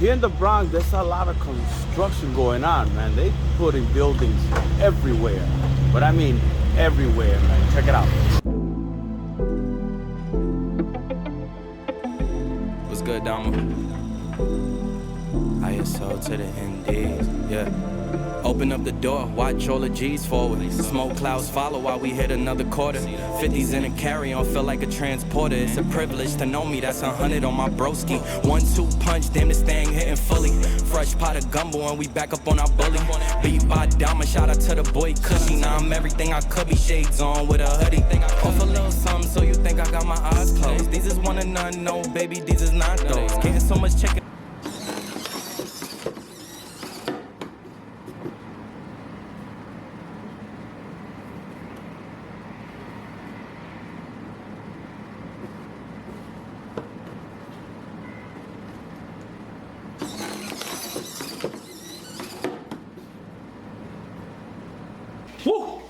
Here in the Bronx, there's a lot of construction going on, man. They putting buildings everywhere. But I mean everywhere, man. Check it out. What's good, Dama? ISO to the NDs, yeah. Open up the door, watch all the G's forward. Smoke clouds follow while we hit another quarter. 50s in a carry-on, feel like a transporter. It's a privilege to know me, that's 100 on my broski. 1-2 punch, damn this thing hitting fully. Fresh pot of gumbo and we back up on our bully. Beat by Dama, shout out to the boy Cushy. Now I'm everything I could be, shades on with a hoodie. Off a little something so you think I got my eyes closed. These is one and none, no baby, these is not those. Getting so much chicken. Woo!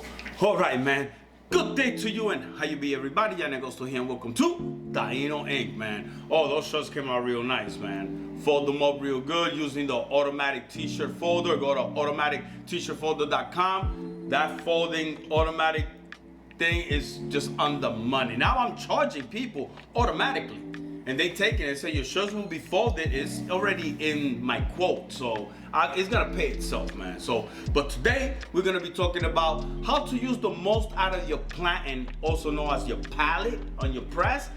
All right, man. Good day to you and how you be, everybody. Y'all niggas here and welcome to Taino Inc., man. Oh, those shirts came out real nice, man. Fold them up real good using the automatic t-shirt folder. Go to automatictshirtfolder.com. That folding automatic thing is just on the money. Now I'm charging people automatically. And they take it and say your shirts will be folded. It's already in my quote, so it's gonna pay itself, man. So, but today we're gonna be talking about how to use the most out of your planting, also known as your palette on your press.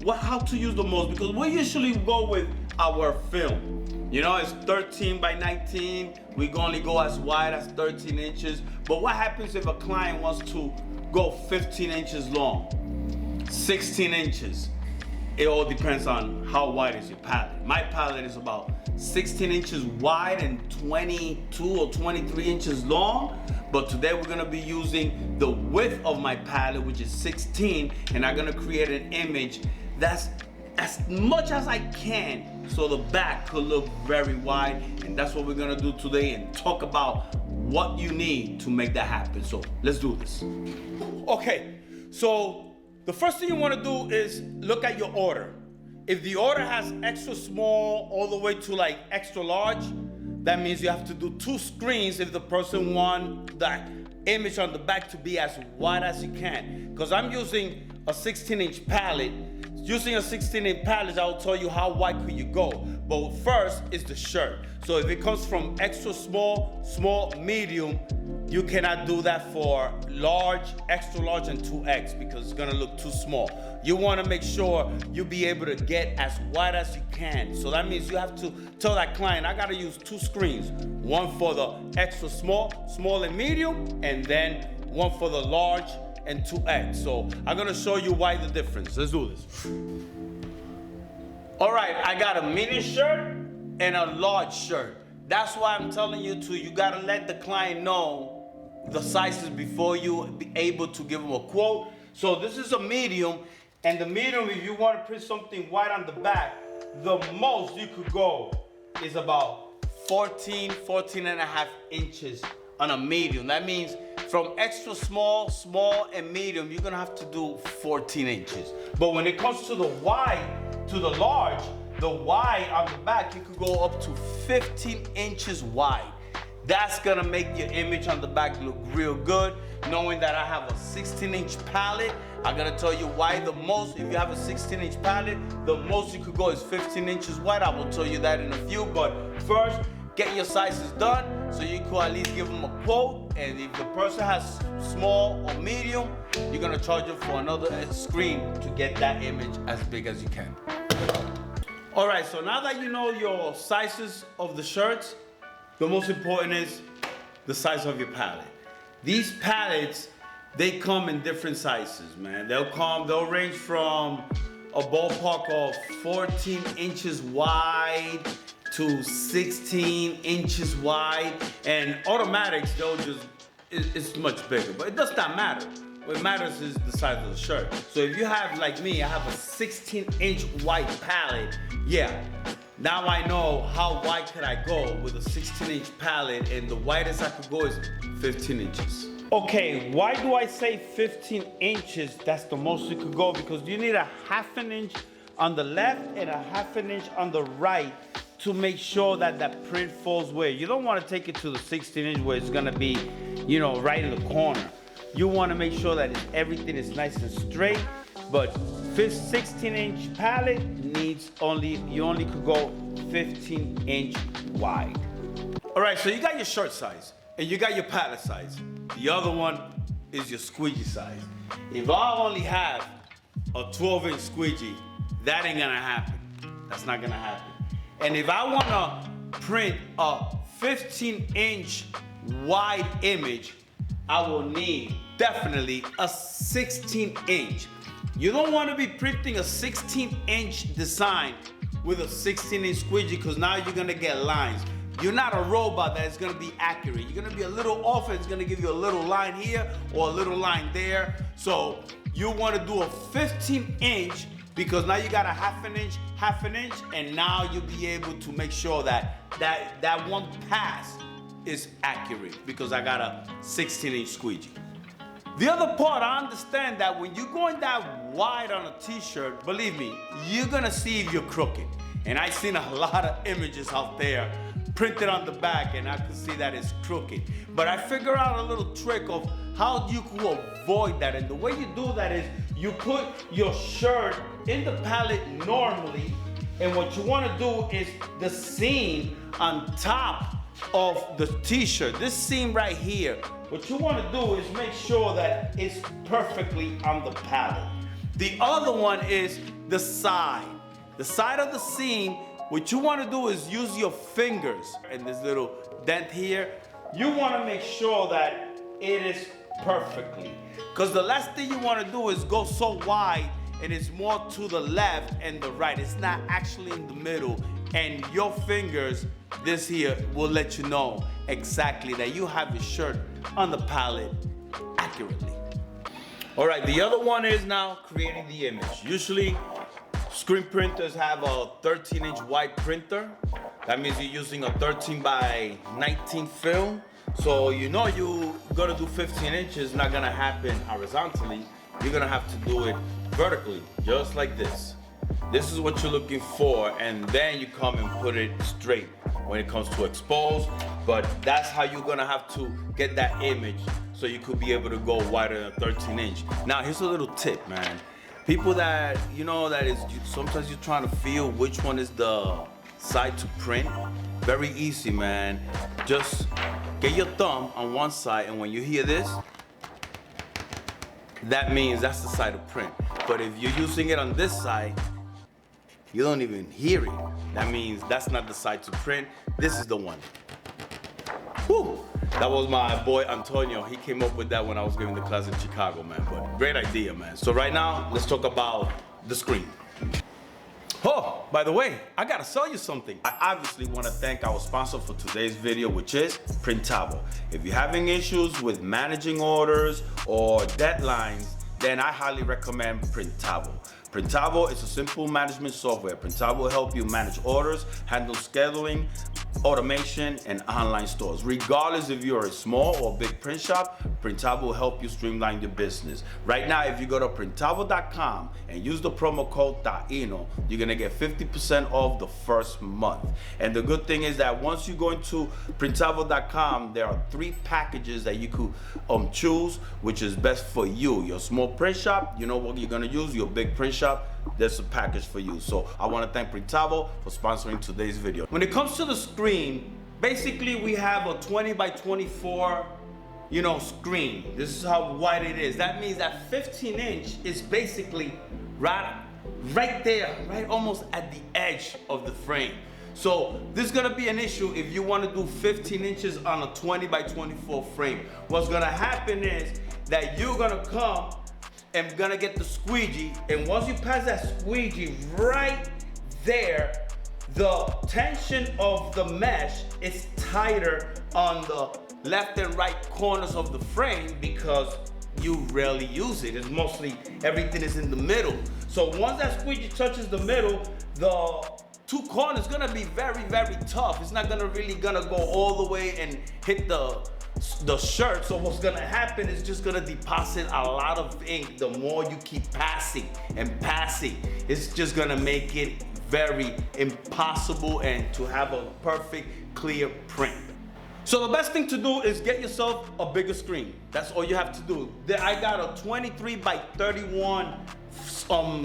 How to use the most, because we usually go with our film. You know, it's 13 by 19. We only go as wide as 13 inches. But what happens if a client wants to go 15 inches long, 16 inches? It all depends on how wide is your palette. My palette is about 16 inches wide and 22 or 23 inches long. But today we're gonna be using the width of my palette, which is 16, and I'm gonna create an image that's as much as I can so the back could look very wide. And that's what we're gonna do today and talk about what you need to make that happen. So let's do this. Okay, so the first thing you want to do is look at your order. If the order has extra small all the way to like extra large, that means you have to do 2 screens if the person wants that image on the back to be as wide as you can. Because I'm using a 16-inch palette. Using a 16-inch palette, I'll tell you how wide could you go. But first is the shirt. So if it comes from extra small, small, medium, you cannot do that for large, extra large, and 2X because it's gonna look too small. You wanna make sure you be able to get as wide as you can. So that means you have to tell that client, I gotta use 2 screens. One for the extra small, small and medium, and then one for the large and 2X. So I'm gonna show you why the difference. Let's do this. All right, I got a mini shirt and a large shirt. That's why I'm telling you you gotta let the client know the sizes before you be able to give them a quote. So this is a medium, and the medium, if you want to print something white on the back, the most you could go is about 14 and a half inches on a medium. That means from extra small, small, and medium, you're gonna have to do 14 inches. But when it comes to the wide, to the large, the wide on the back, you could go up to 15 inches wide. That's gonna make your image on the back look real good. Knowing that I have a 16-inch palette, I'm gonna tell you why the most, if you have a 16-inch palette, the most you could go is 15 inches wide. I will tell you that in a few, but first, get your sizes done so you could at least give them a quote. And if the person has small or medium, you're gonna charge them for another screen to get that image as big as you can. All right, so now that you know your sizes of the shirts, the most important is the size of your palette. These palettes, they come in different sizes, man. They'll range from a ballpark of 14 inches wide to 16 inches wide. And automatics, it's much bigger, but it does not matter. What matters is the size of the shirt. So if you have, like me, I have a 16-inch wide palette, yeah. Now I know how wide could I go with a 16-inch palette, and the widest I could go is 15 inches. Okay, why do I say 15 inches? That's the most you could go, because you need a 1/2 inch on the left and a 1/2 inch on the right to make sure that that print falls where. You don't want to take it to the 16-inch where it's gonna be, you know, right in the corner. You want to make sure that everything is nice and straight, but 16-inch pallet needs you only could go 15-inch wide. All right, so you got your shirt size and you got your pallet size. The other one is your squeegee size. If I only have a 12-inch squeegee, that ain't gonna happen. That's not gonna happen. And if I wanna print a 15-inch wide image, I will need definitely a 16-inch. You don't want to be printing a 16-inch design with a 16-inch squeegee because now you're going to get lines. You're not a robot that is going to be accurate. You're going to be a little off and it's going to give you a little line here or a little line there. So you want to do a 15-inch because now you got a half an inch, and now you'll be able to make sure that one pass is accurate because I got a 16-inch squeegee. The other part, I understand that when you're going that wide on a t-shirt, believe me, you're gonna see if you're crooked. And I've seen a lot of images out there printed on the back and I can see that it's crooked. But I figure out a little trick of how you can avoid that. And the way you do that is you put your shirt in the pallet normally, and what you wanna do is the seam on top of the t-shirt, this seam right here, what you want to do is make sure that it's perfectly on the pallet. The other one is the side of the seam. What you want to do is use your fingers and this little dent here. You want to make sure that it is perfectly, because the last thing you want to do is go so wide and it's more to the left and the right. It's not actually in the middle, and your fingers, this here, will let you know exactly that you have your shirt on the pallet accurately. All right, the other one is now creating the image. Usually, screen printers have a 13-inch wide printer. That means you're using a 13 by 19 film. So you know you're gonna do 15 inches, not gonna happen horizontally. You're gonna have to do it vertically, just like this. This is what you're looking for, and then you come and put it straight when it comes to expose. But that's how you're gonna have to get that image so you could be able to go wider than 13-inch. Now here's a little tip, man. People that, you know, sometimes you're trying to feel which one is the side to print. Very easy, man. Just get your thumb on one side, and when you hear this, that means that's the side to print. But if you're using it on this side, you don't even hear it. That means that's not the side to print. This is the one. Whew. That was my boy Antonio. He came up with that when I was giving the class in Chicago, man. But great idea, man. So right now, let's talk about the screen. Oh, by the way, I gotta sell you something. I obviously wanna thank our sponsor for today's video, which is Printavo. If you're having issues with managing orders or deadlines, then I highly recommend Printavo. Printavo is a simple management software. Printavo will help you manage orders, handle scheduling, automation, and online stores. Regardless if you're a small or big print shop, Printavo will help you streamline your business. Right now, if you go to printavo.com and use the promo code TAINO, you're gonna get 50% off the first month. And the good thing is that once you go into printavo.com, there are 3 packages that you could choose, which is best for you. Your small print shop, you know what you're gonna use. Your big print shop, there's a package for you. So I want to thank Printavo for sponsoring today's video. When it comes to the screen, basically we have a 20 by 24, screen. This is how wide it is. That means that 15-inch is basically right there, right almost at the edge of the frame. So this is gonna be an issue if you want to do 15 inches on a 20 by 24 frame. What's gonna happen is that you're gonna come and gonna get the squeegee, and once you pass that squeegee right there, the tension of the mesh is tighter on the left and right corners of the frame because you rarely use it. It's mostly everything is in the middle. So once that squeegee touches the middle, the 2 corners gonna be very, very tough. It's not really gonna go all the way and hit the shirt. So what's gonna happen is just gonna deposit a lot of ink. The more you keep passing and passing, it's just gonna make it very impossible and to have a perfect clear print. So the best thing to do is get yourself a bigger screen. That's all you have to do. I got a 23 by 31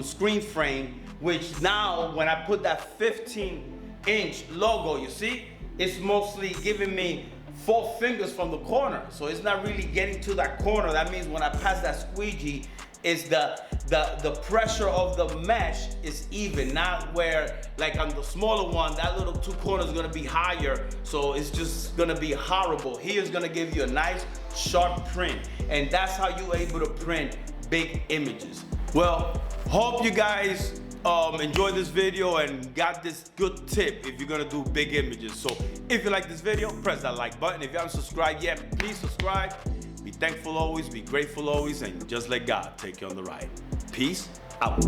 screen frame, which now when I put that 15-inch logo, you see, it's mostly giving me 4 fingers from the corner. So it's not really getting to that corner. That means when I pass that squeegee, is the pressure of the mesh is even, not where like on the smaller one, that little 2 corners is gonna be higher, so it's just gonna be horrible. Here's gonna give you a nice sharp print, and that's how you're able to print big images. Well, hope you guys enjoyed this video and got this good tip if you're gonna do big images. So if you like this video, press that like button. If you haven't subscribed yet, please subscribe. Be thankful always, be grateful always, and just let God take you on the ride. Peace out.